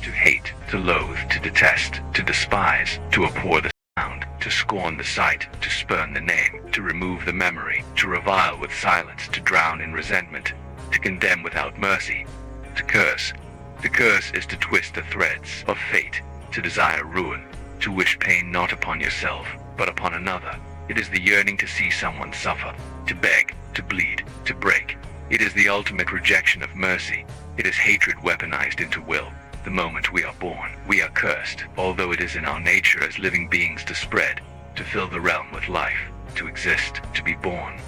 to hate, to loathe, to detest, to despise, to abhor the sound, to scorn the sight, to spurn the name, to remove the memory, to revile with silence, to drown in resentment, to condemn without mercy, to curse. To curse is to twist the threads of fate, to desire ruin, to wish pain not upon yourself, but upon another. It is the yearning to see someone suffer, to beg, to bleed, to break. It is the ultimate rejection of mercy. It is hatred weaponized into will. The moment we are born, we are cursed, although it is in our nature as living beings to spread, to fill the realm with life, to exist, to be born.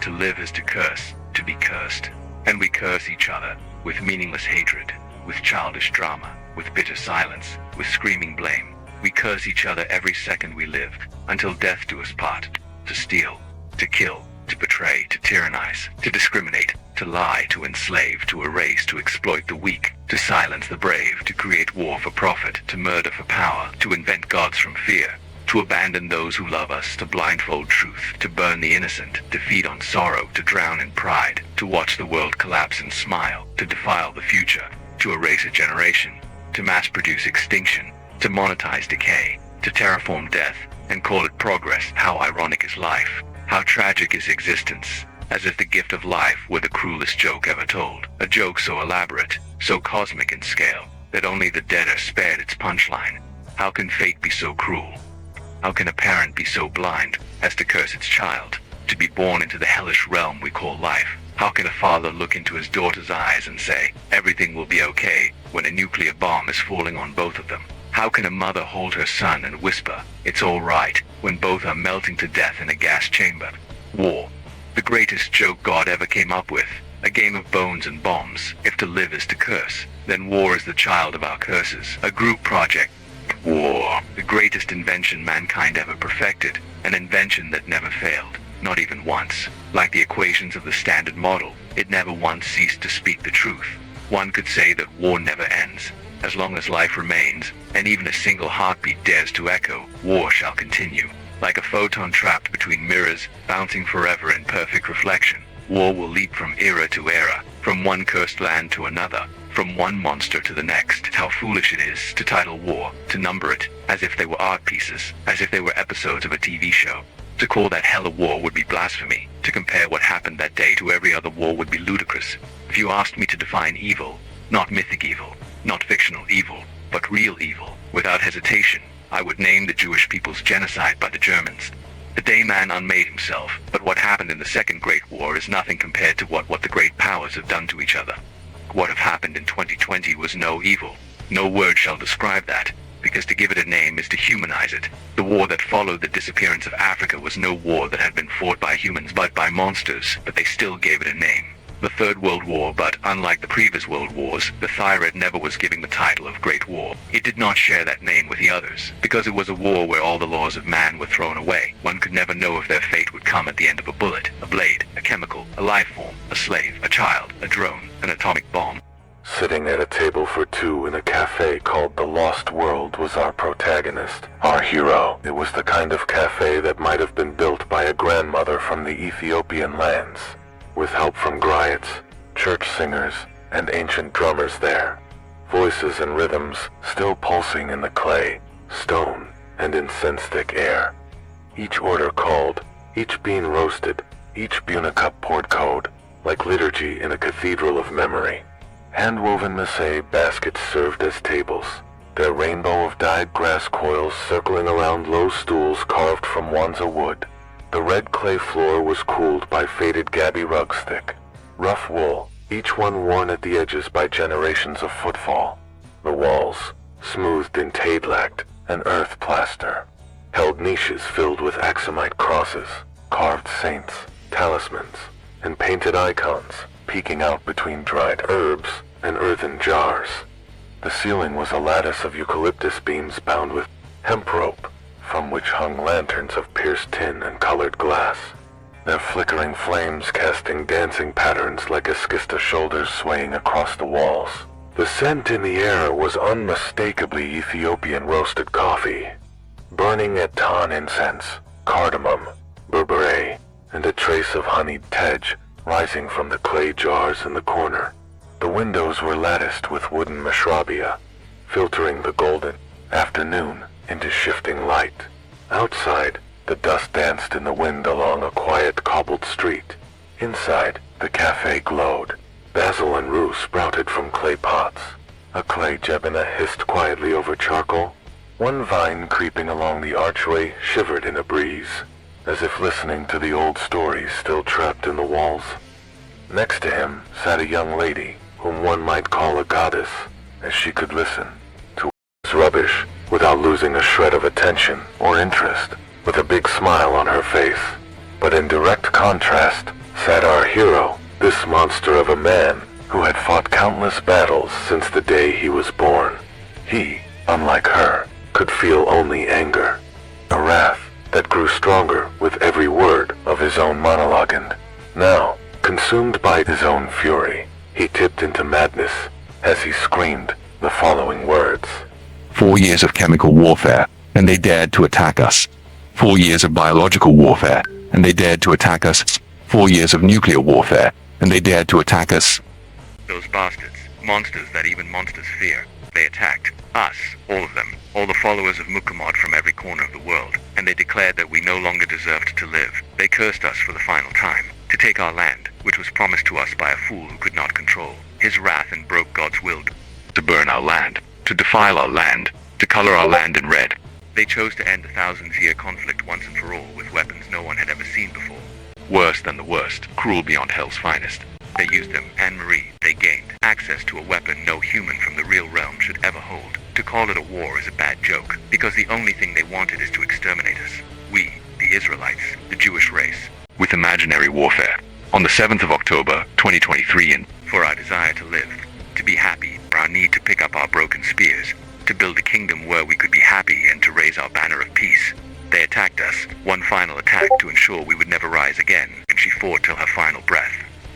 To live is to curse, to be cursed. And we curse each other, with meaningless hatred, with childish drama, with bitter silence, with screaming blame. We curse each other every second we live, until death do us part. To steal, to kill, to betray, to tyrannize, to discriminate, to lie, to enslave, to erase, to exploit the weak, to silence the brave, to create war for profit, to murder for power, to invent gods from fear, to abandon those who love us, to blindfold truth, to burn the innocent, to feed on sorrow, to drown in pride, to watch the world collapse and smile, to defile the future, to erase a generation, to mass-produce extinction, to monetize decay, to terraform death, and call it progress. How ironic is life? How tragic is existence? As if the gift of life were the cruelest joke ever told. A joke so elaborate, so cosmic in scale, that only the dead are spared its punchline. How can fate be so cruel? How can a parent be so blind as to curse its child, to be born into the hellish realm we call life? How can a father look into his daughter's eyes and say, everything will be okay, when a nuclear bomb is falling on both of them? How can a mother hold her son and whisper, it's all right, when both are melting to death in a gas chamber? War. The greatest joke God ever came up with. A game of bones and bombs. If to live is to curse, then war is the child of our curses. A group project. War. The greatest invention mankind ever perfected. An invention that never failed. Not even once. Like the equations of the Standard Model, it never once ceased to speak the truth. One could say that war never ends. As long as life remains, and even a single heartbeat dares to echo, war shall continue. Like a photon trapped between mirrors, bouncing forever in perfect reflection, war will leap from era to era, from one cursed land to another, from one monster to the next. How foolish it is to title war, to number it, as if they were art pieces, as if they were episodes of a TV show. To call that hell a war would be blasphemy. To compare what happened that day to every other war would be ludicrous. If you asked me to define evil, not mythic evil, not fictional evil, but real evil, without hesitation, I would name the Jewish people's genocide by the Germans. The day man unmade himself, but what happened in the Second Great War is nothing compared to what the great powers have done to each other. What have happened in 2020 was no evil. No word shall describe that, because to give it a name is to humanize it. The war that followed the disappearance of Africa was no war that had been fought by humans but by monsters, but they still gave it a name. The Third World War, but unlike the previous world wars, the Thyred never was given the title of Great War. It did not share that name with the others, because it was a war where all the laws of man were thrown away. One could never know if their fate would come at the end of a bullet, a blade, a chemical, a life form, a slave, a child, a drone, an atomic bomb. Sitting at a table for two in a cafe called The Lost World was our protagonist, our hero. It was the kind of cafe that might have been built by a grandmother from the Ethiopian lands, with help from griots, church singers, and ancient drummers there. Voices and rhythms still pulsing in the clay, stone, and incense-thick air. Each order called, each bean roasted, each buna cup poured code, like liturgy in a cathedral of memory. Hand-woven masse baskets served as tables, their rainbow of dyed grass coils circling around low stools carved from Wanza wood. The red clay floor was cooled by faded Gabi rugs thick, rough wool, each one worn at the edges by generations of footfall. The walls, smoothed in taidlact and earth plaster, held niches filled with axamite crosses, carved saints, talismans, and painted icons peeking out between dried herbs and earthen jars. The ceiling was a lattice of eucalyptus beams bound with hemp rope, from which hung lanterns of pierced tin and colored glass, their flickering flames casting dancing patterns like Eskista shoulders swaying across the walls. The scent in the air was unmistakably Ethiopian roasted coffee, burning attan incense, cardamom, berbere, and a trace of honeyed tej rising from the clay jars in the corner. The windows were latticed with wooden mashrabia, filtering the golden afternoon into shifting light. Outside, the dust danced in the wind along a quiet cobbled street. Inside, the cafe glowed. Basil and rue sprouted from clay pots. A clay jebena hissed quietly over charcoal. One vine creeping along the archway shivered in a breeze, as if listening to the old stories still trapped in the walls. Next to him sat a young lady, whom one might call a goddess, as she could listen to his rubbish without losing a shred of attention or interest, with a big smile on her face. But in direct contrast sat our hero, this monster of a man who had fought countless battles since the day he was born. He, unlike her, could feel only anger, a wrath that grew stronger with every word of his own monologue, and now, consumed by his own fury, he tipped into madness as he screamed the following words. 4 years of chemical warfare, and they dared to attack us. 4 years of biological warfare, and they dared to attack us. 4 years of nuclear warfare, and they dared to attack us. Those bastards, monsters that even monsters fear. They attacked us, all of them, all the followers of Muhammad from every corner of the world, and they declared that we no longer deserved to live. They cursed us for the final time, to take our land, which was promised to us by a fool who could not control his wrath and broke God's will, to burn our land, to defile our land, to color our land in red. They chose to end a thousand-year conflict once and for all with weapons no one had ever seen before. Worse than the worst, cruel beyond hell's finest. They used them, Anne-Marie. They gained access to a weapon no human from the real realm should ever hold. To call it a war is a bad joke, because the only thing they wanted is to exterminate us. We, the Israelites, the Jewish race, with imaginary warfare. On the 7th of October, 2023, and for our desire to live, to be happy, for our need to pick up our broken spears, to build a kingdom where we could be happy and to raise our banner of peace. They attacked us, one final attack to ensure we would never rise again, and she fought till her final breath.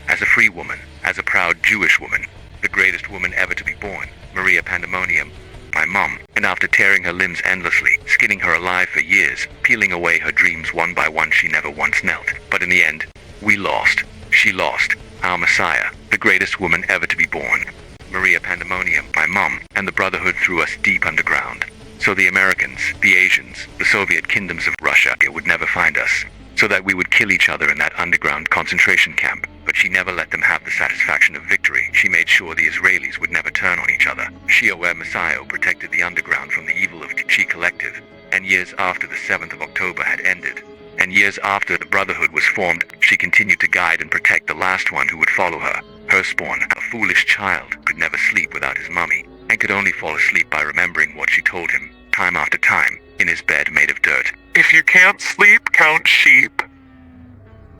As a free woman, as a proud Jewish woman, the greatest woman ever to be born, Maria Pandemonium, my mom, and after tearing her limbs endlessly, skinning her alive for years, peeling away her dreams one by one, she never once knelt. But in the end, we lost. She lost. Our Messiah, the greatest woman ever to be born. Maria Pandemonium, my mom, and the Brotherhood threw us deep underground. So the Americans, the Asians, the Soviet kingdoms of Russia would never find us, so that we would kill each other in that underground concentration camp. But she never let them have the satisfaction of victory. She made sure the Israelis would never turn on each other. She, our Messiah, protected the underground from the evil of Chi Collective. And years after the 7th of October had ended, and years after the Brotherhood was formed, she continued to guide and protect the last one who would follow her. Her spawn, a foolish child, could never sleep without his mummy, and could only fall asleep by remembering what she told him, time after time, in his bed made of dirt. If you can't sleep, count sheep.